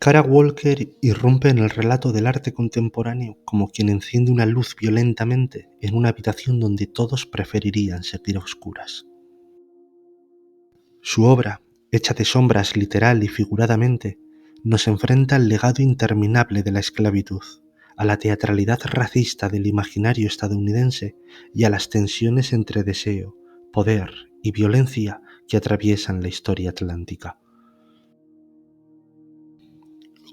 Kara Walker irrumpe en el relato del arte contemporáneo como quien enciende una luz violentamente en una habitación donde todos preferirían seguir a oscuras. Su obra, hecha de sombras literal y figuradamente, nos enfrenta al legado interminable de la esclavitud, a la teatralidad racista del imaginario estadounidense y a las tensiones entre deseo, poder y violencia que atraviesan la historia atlántica.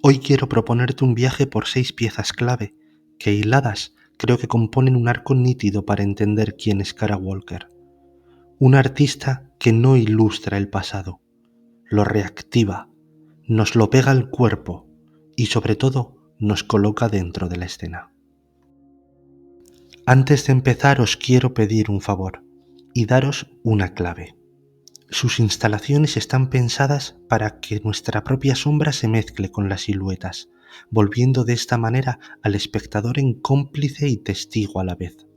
Hoy quiero proponerte un viaje por 6 piezas clave que, hiladas, creo que componen un arco nítido para entender quién es Kara Walker. Una artista que no ilustra el pasado, lo reactiva, nos lo pega al cuerpo y sobre todo nos coloca dentro de la escena. Antes de empezar os quiero pedir un favor y daros una clave. Sus instalaciones están pensadas para que nuestra propia sombra se mezcle con las siluetas, volviendo de esta manera al espectador en cómplice y testigo a la vez.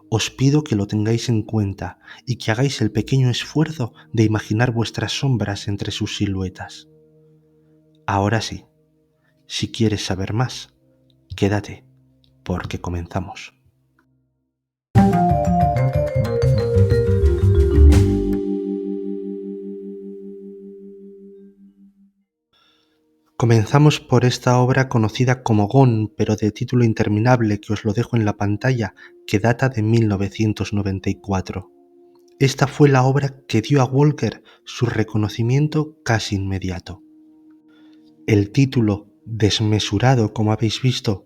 Os pido que lo tengáis en cuenta y que hagáis el pequeño esfuerzo de imaginar vuestras sombras entre sus siluetas. Ahora sí, si quieres saber más, quédate, porque comenzamos. Comenzamos por esta obra conocida como Gone, pero de título interminable que os lo dejo en la pantalla, que data de 1994. Esta fue la obra que dio a Walker su reconocimiento casi inmediato. El título, desmesurado como habéis visto,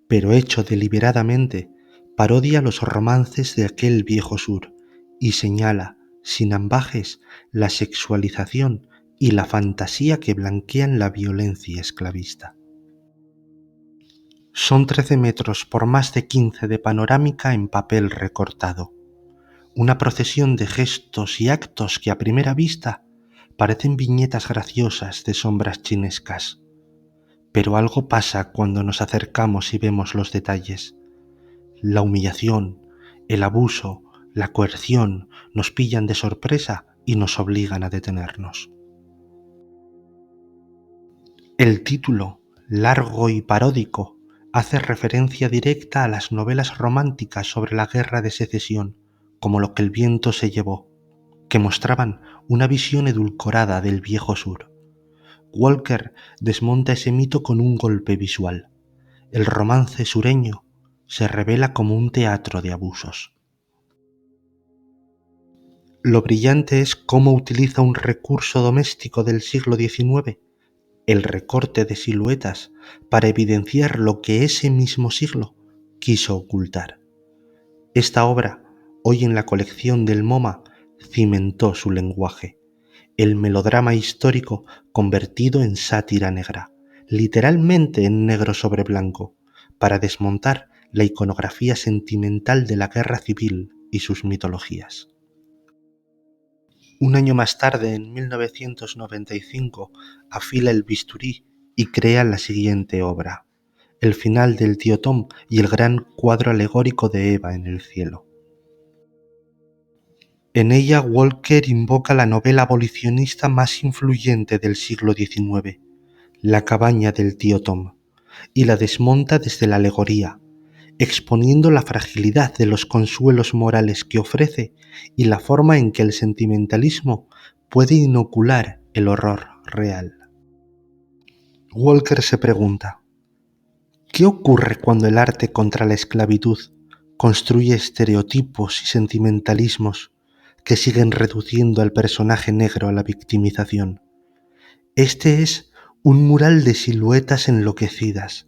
pero hecho deliberadamente, parodia los romances de aquel viejo sur y señala, sin ambages, la sexualización y la fantasía que blanquean la violencia esclavista. Son 13 metros por más de 15 de panorámica en papel recortado. Una procesión de gestos y actos que a primera vista parecen viñetas graciosas de sombras chinescas. Pero algo pasa cuando nos acercamos y vemos los detalles. La humillación, el abuso, la coerción nos pillan de sorpresa y nos obligan a detenernos. El título, largo y paródico, hace referencia directa a las novelas románticas sobre la guerra de secesión, como Lo que el viento se llevó, que mostraban una visión edulcorada del viejo sur. Walker desmonta ese mito con un golpe visual. El romance sureño se revela como un teatro de abusos. Lo brillante es cómo utiliza un recurso doméstico del siglo XIX, el recorte de siluetas, para evidenciar lo que ese mismo siglo quiso ocultar. Esta obra, hoy en la colección del MoMA, cimentó su lenguaje, el melodrama histórico convertido en sátira negra, literalmente en negro sobre blanco, para desmontar la iconografía sentimental de la guerra civil y sus mitologías. Un año más tarde, en 1995, afila el bisturí y crea la siguiente obra, El final del tío Tom y el gran cuadro alegórico de Eva en el cielo. En ella Walker invoca la novela abolicionista más influyente del siglo XIX, La cabaña del tío Tom, y la desmonta desde la alegoría, exponiendo la fragilidad de los consuelos morales que ofrece y la forma en que el sentimentalismo puede inocular el horror real. Walker se pregunta, ¿qué ocurre cuando el arte contra la esclavitud construye estereotipos y sentimentalismos que siguen reduciendo al personaje negro a la victimización? Este es un mural de siluetas enloquecidas,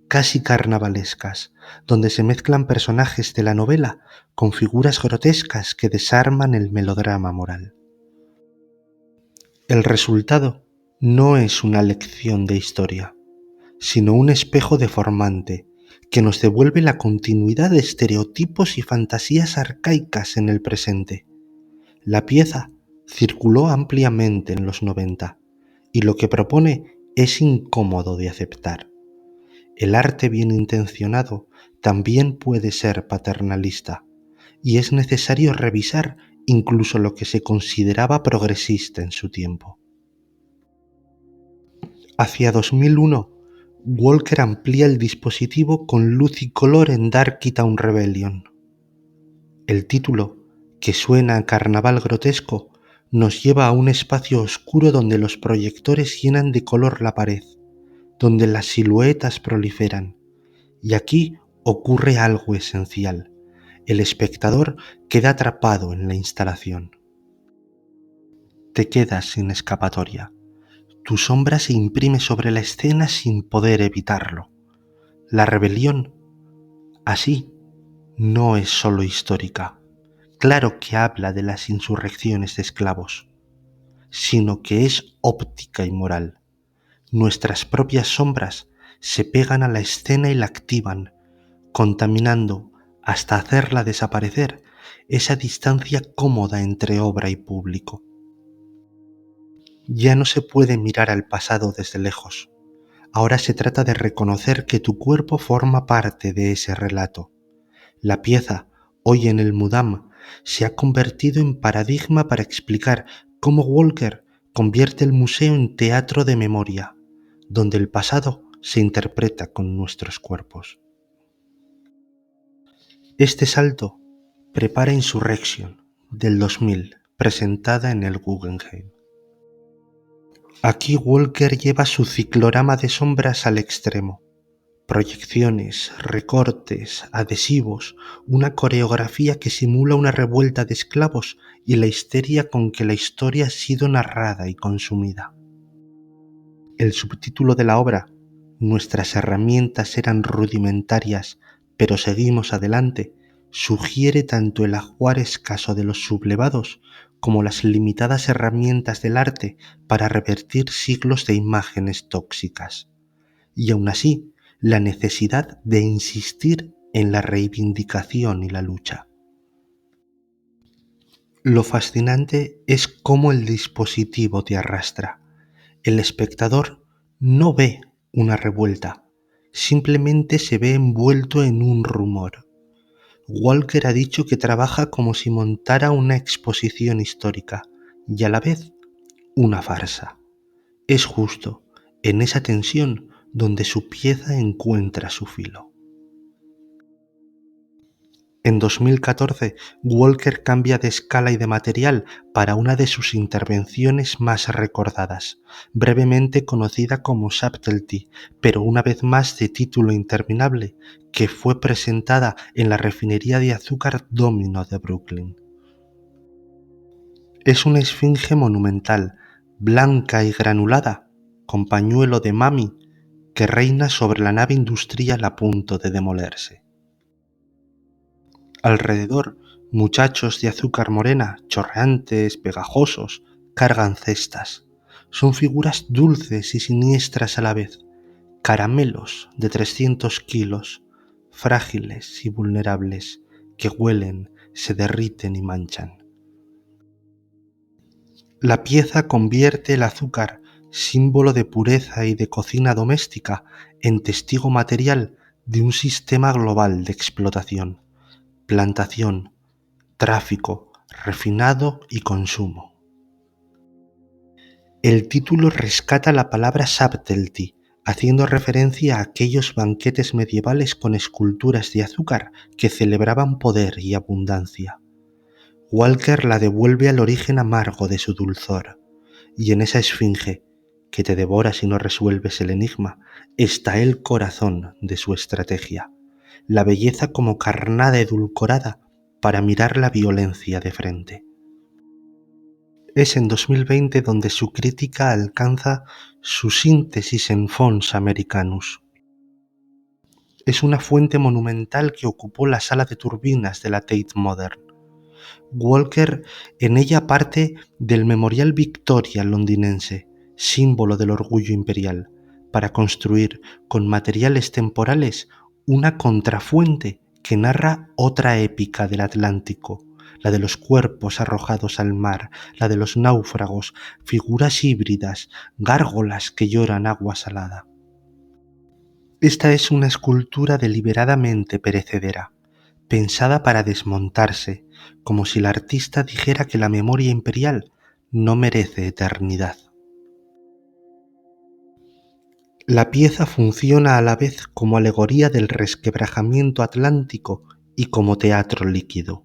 casi carnavalescas, donde se mezclan personajes de la novela con figuras grotescas que desarman el melodrama moral. El resultado no es una lección de historia, sino un espejo deformante que nos devuelve la continuidad de estereotipos y fantasías arcaicas en el presente. La pieza circuló ampliamente en los 90 y lo que propone es incómodo de aceptar. El arte bien intencionado también puede ser paternalista y es necesario revisar incluso lo que se consideraba progresista en su tiempo. Hacia 2001, Walker amplía el dispositivo con luz y color en Darkitown Rebellion. El título, que suena a carnaval grotesco, nos lleva a un espacio oscuro donde los proyectores llenan de color la pared, donde las siluetas proliferan. Y aquí ocurre algo esencial. El espectador queda atrapado en la instalación. Te quedas sin escapatoria. Tu sombra se imprime sobre la escena sin poder evitarlo. La rebelión, así, no es solo histórica. Claro que habla de las insurrecciones de esclavos, sino que es óptica y moral. Nuestras propias sombras se pegan a la escena y la activan, contaminando hasta hacerla desaparecer esa distancia cómoda entre obra y público. Ya no se puede mirar al pasado desde lejos. Ahora se trata de reconocer que tu cuerpo forma parte de ese relato. La pieza, hoy en el Mudam, se ha convertido en paradigma para explicar cómo Walker convierte el museo en teatro de memoria, donde el pasado se interpreta con nuestros cuerpos. Este salto prepara Insurrection del 2000, presentada en el Guggenheim. Aquí Walker lleva su ciclorama de sombras al extremo. Proyecciones, recortes, adhesivos, una coreografía que simula una revuelta de esclavos y la histeria con que la historia ha sido narrada y consumida. El subtítulo de la obra, "Nuestras herramientas eran rudimentarias, pero seguimos adelante", sugiere tanto el ajuar escaso de los sublevados como las limitadas herramientas del arte para revertir siglos de imágenes tóxicas. Y aún así, la necesidad de insistir en la reivindicación y la lucha. Lo fascinante es cómo el dispositivo te arrastra. El espectador no ve una revuelta, simplemente se ve envuelto en un rumor. Walker ha dicho que trabaja como si montara una exposición histórica y a la vez una farsa. Es justo en esa tensión donde su pieza encuentra su filo. En 2014, Walker cambia de escala y de material para una de sus intervenciones más recordadas, brevemente conocida como Subtlety, pero una vez más de título interminable, que fue presentada en la refinería de azúcar Domino de Brooklyn. Es una esfinge monumental, blanca y granulada, con pañuelo de mami, que reina sobre la nave industrial a punto de demolerse. Alrededor, muchachos de azúcar morena, chorreantes, pegajosos, cargan cestas. Son figuras dulces y siniestras a la vez, caramelos de 300 kilos, frágiles y vulnerables, que huelen, se derriten y manchan. La pieza convierte el azúcar, símbolo de pureza y de cocina doméstica, en testigo material de un sistema global de explotación, plantación, tráfico, refinado y consumo. El título rescata la palabra subtlety, haciendo referencia a aquellos banquetes medievales con esculturas de azúcar que celebraban poder y abundancia. Walker la devuelve al origen amargo de su dulzor, y en esa esfinge, que te devora si no resuelves el enigma, está el corazón de su estrategia, la belleza como carnada edulcorada para mirar la violencia de frente. Es en 2020 donde su crítica alcanza su síntesis en Fons Americanus. Es una fuente monumental que ocupó la sala de turbinas de la Tate Modern. Walker en ella parte del Memorial Victoria londinense, símbolo del orgullo imperial, para construir con materiales temporales una contrafuente que narra otra épica del Atlántico, la de los cuerpos arrojados al mar, la de los náufragos, figuras híbridas, gárgolas que lloran agua salada. Esta es una escultura deliberadamente perecedera, pensada para desmontarse, como si el artista dijera que la memoria imperial no merece eternidad. La pieza funciona a la vez como alegoría del resquebrajamiento atlántico y como teatro líquido.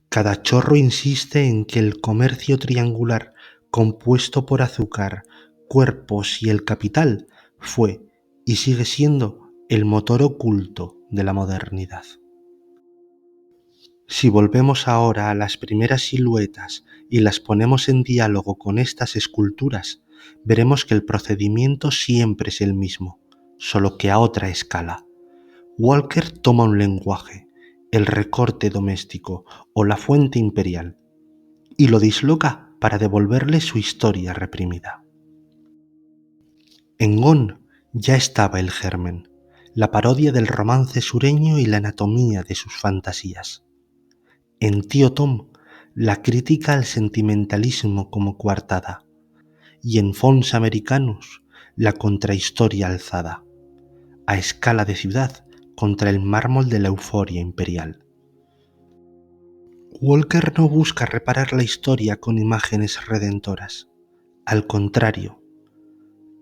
Cada chorro insiste en que el comercio triangular compuesto por azúcar, cuerpos y el capital fue y sigue siendo el motor oculto de la modernidad. Si volvemos ahora a las primeras siluetas y las ponemos en diálogo con estas esculturas, veremos que el procedimiento siempre es el mismo, solo que a otra escala. Walker toma un lenguaje, el recorte doméstico o la fuente imperial, y lo disloca para devolverle su historia reprimida. En Gon ya estaba el germen, la parodia del romance sureño y la anatomía de sus fantasías. En Tío Tom, la crítica al sentimentalismo como coartada, y en Fons Americanus, la contrahistoria alzada, a escala de ciudad contra el mármol de la euforia imperial. Walker no busca reparar la historia con imágenes redentoras. Al contrario,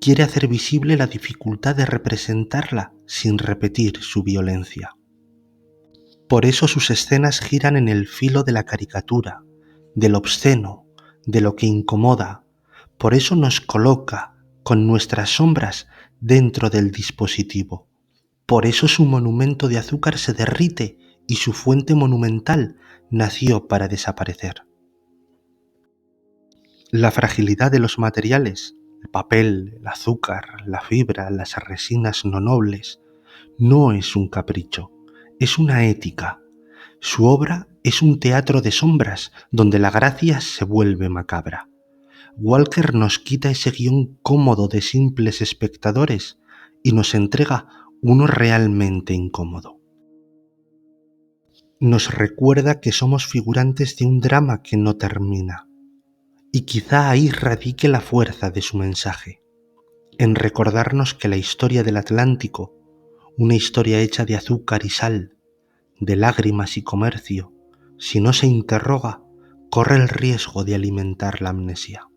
quiere hacer visible la dificultad de representarla sin repetir su violencia. Por eso sus escenas giran en el filo de la caricatura, del obsceno, de lo que incomoda. Por eso nos coloca, con nuestras sombras, dentro del dispositivo. Por eso su monumento de azúcar se derrite y su fuente monumental nació para desaparecer. La fragilidad de los materiales, el papel, el azúcar, la fibra, las resinas no nobles, no es un capricho, es una ética. Su obra es un teatro de sombras donde la gracia se vuelve macabra. Walker nos quita ese guión cómodo de simples espectadores y nos entrega uno realmente incómodo. Nos recuerda que somos figurantes de un drama que no termina. Y quizá ahí radique la fuerza de su mensaje, en recordarnos que la historia del Atlántico, una historia hecha de azúcar y sal, de lágrimas y comercio, si no se interroga, corre el riesgo de alimentar la amnesia.